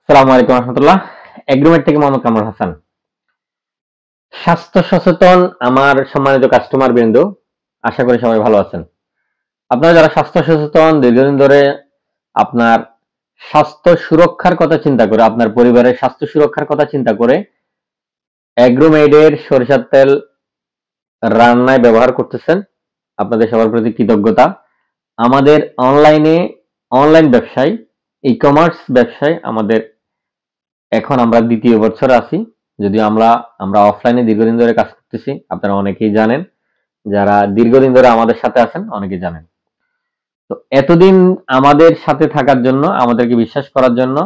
সালামু আলাইকুম রহমতুল্লাহ। এগ্রোমেট থেকে মোহাম্মদ কামরুল হাসান। স্বাস্থ্য সচেতন আমার সম্মানিত কাস্টমার বৃন্দ, আশা করি সবাই ভালো আছেন। আপনারা যারা স্বাস্থ্য সচেতন, দীর্ঘদিন ধরে আপনার স্বাস্থ্য সুরক্ষার কথা চিন্তা করে, আপনার পরিবারের স্বাস্থ্য সুরক্ষার কথা চিন্তা করে এগ্রোমেডের সরিষার তেল রান্নায় ব্যবহার করতেছেন, আপনাদের সবার প্রতি কৃতজ্ঞতা। আমাদের অনলাইন ব্যবসায়, ই কমার্স ব্যবসায় আমাদের এখন আমরা দ্বিতীয় বছরে আছি। যদিও আমরা অফলাইনে দীর্ঘদিন ধরে কাজ করতেছি, আপনারা অনেকেই জানেন। যারা দীর্ঘদিন ধরে আমাদের সাথে আছেন অনেকেই জানেন। তো এতদিন আমাদের সাথে থাকার জন্য, আমাদেরকে বিশ্বাস করার জন্য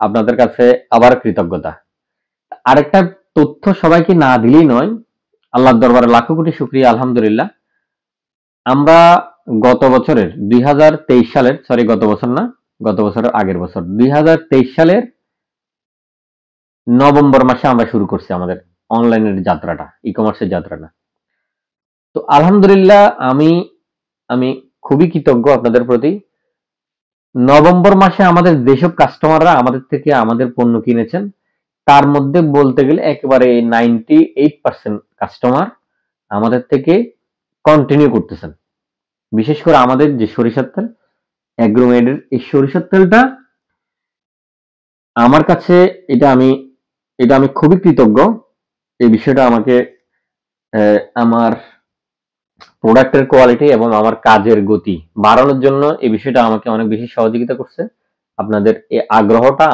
আপনাদের কাছে আবার কৃতজ্ঞতা। আরেকটা তথ্য সবাইকে না দিলেই নয়, আল্লাহর দরবারে লাখো কোটি শুকরিয়া, আলহামদুলিল্লাহ। আমরা গত বছরের 2023 সালের, সরি গত বছর না, গত বছরের আগের বছর 2023 সালের নভেম্বর মাসে আমরা শুরু করছি আমাদের অনলাইনের যাত্রাটা, ই কমার্সের যাত্রাটা। তো আলহামদুলিল্লাহ, আমি আমি খুবই কৃতজ্ঞ আপনাদের প্রতি। নভেম্বর মাসে আমাদের যেসব কাস্টমাররা আমাদের থেকে আমাদের পণ্য কিনেছেন, তার মধ্যে বলতে গেলে একেবারে 98% কাস্টমার আমাদের থেকে কন্টিনিউ করতেছেন। বিশেষ করে আমাদের যে সরিষার তেল, অ্যাগ্রোমেডের এই সরিষার তেলটা আমার কাছে, এটা আমি খুবই কৃতজ্ঞ। এই বিষয়টা আমাকে আমার প্রোডাক্টের কোয়ালিটি এবং আমার কাজের গতি বাড়ানোর জন্য এই বিষয়টা আমাকে অনেক বেশি সহযোগিতা করছে। আপনাদের এই আগ্রহটা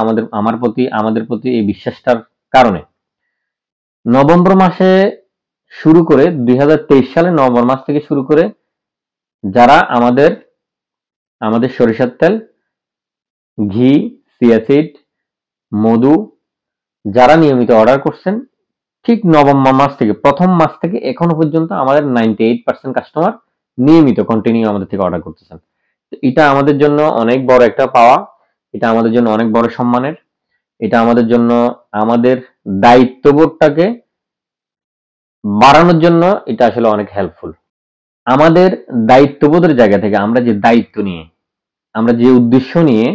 আমাদের প্রতি এই বিশ্বাসটার কারণে নভেম্বর মাসে শুরু করে 2023 সালে নভেম্বর মাস থেকে শুরু করে যারা আমাদের সরিষার তেল, ঘি, সিয়াসিড, মধু যারা নিয়মিত অর্ডার করছেন, ঠিক নভেম্বর মাস থেকে, প্রথম মাস থেকে এখনো পর্যন্ত আমাদের 98% কাস্টমার নিয়মিত কন্টিনিউ আমাদের থেকে অর্ডার করতেছেন। এটা আমাদের জন্য অনেক বড় একটা পাওয়া, এটা আমাদের জন্য অনেক বড় সম্মানের। এটা আমাদের জন্য আমাদের দায়িত্ববোধটাকে বাড়ানোর জন্য এটা আসলে অনেক হেল্পফুল। আমাদের দায়িত্ববোধের জায়গা থেকে আমরা যে দায়িত্ব নিয়ে, আমরা যে উদ্দেশ্য নিয়ে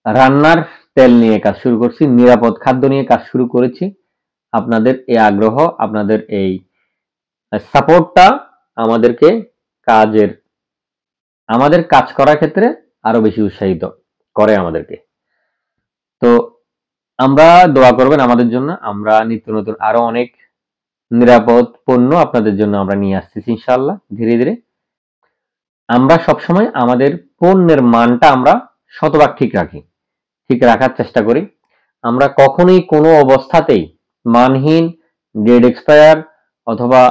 রান্নার তেল নিয়ে কাজ শুরু করছি, নিরাপদ খাদ্য নিয়ে কাজ শুরু করেছি, আপনাদের এই আগ্রহ, আপনাদের এই সাপোর্টটা আমাদেরকে কাজের আমাদের কাজ করার ক্ষেত্রে আরো বেশি উৎসাহিত করে আমাদেরকে। তো আমরা দোয়া করবেন আমাদের জন্য। আমরা নিত্য নতুন আরো অনেক নিরাপদ পণ্য আপনাদের জন্য আমরা নিয়ে আসতেছি ইনশাআল্লাহ ধীরে ধীরে। আমরা সবসময় আমাদের পণ্যের মানটা আমরা শতভাগ ঠিক রাখার চেষ্টা করি। আমরা কখনোই কোনো অবস্থাতেই মানহীন, ডেট এক্সপায়ার অথবা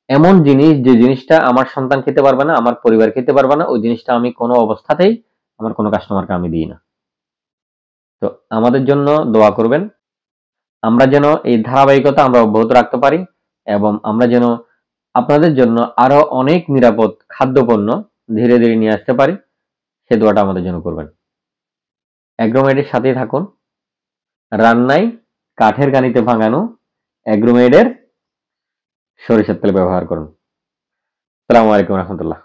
এমন জিনিস যে জিনিসটা আমার সন্তান খেতে পারবে না, আমার পরিবার খেতে পারবে না, ওই জিনিসটা আমি কোনো অবস্থাতেই আমার কোনো কাস্টমারকে আমি দিই না। তো আমাদের জন্য দোয়া করবেন। আমরা যেন এই ধারাবাহিকতা আমরা অব্যাহত রাখতে পারি এবং আমরা যেন আপনাদের জন্য আরো অনেক নিরাপদ খাদ্যপণ্য ধীরে ধীরে নিয়ে আসতে পারি, সে দোয়াটা আমাদের জন্য করবেন। অ্যাগ্রোমেডের সাথেই থাকুন। রান্নায় কাঠের কানিতে ভাঙানো অ্যাগ্রোমেডের সরিষার তেল ব্যবহার করুন। আসসালামু আলাইকুম রহমতুল্লাহ।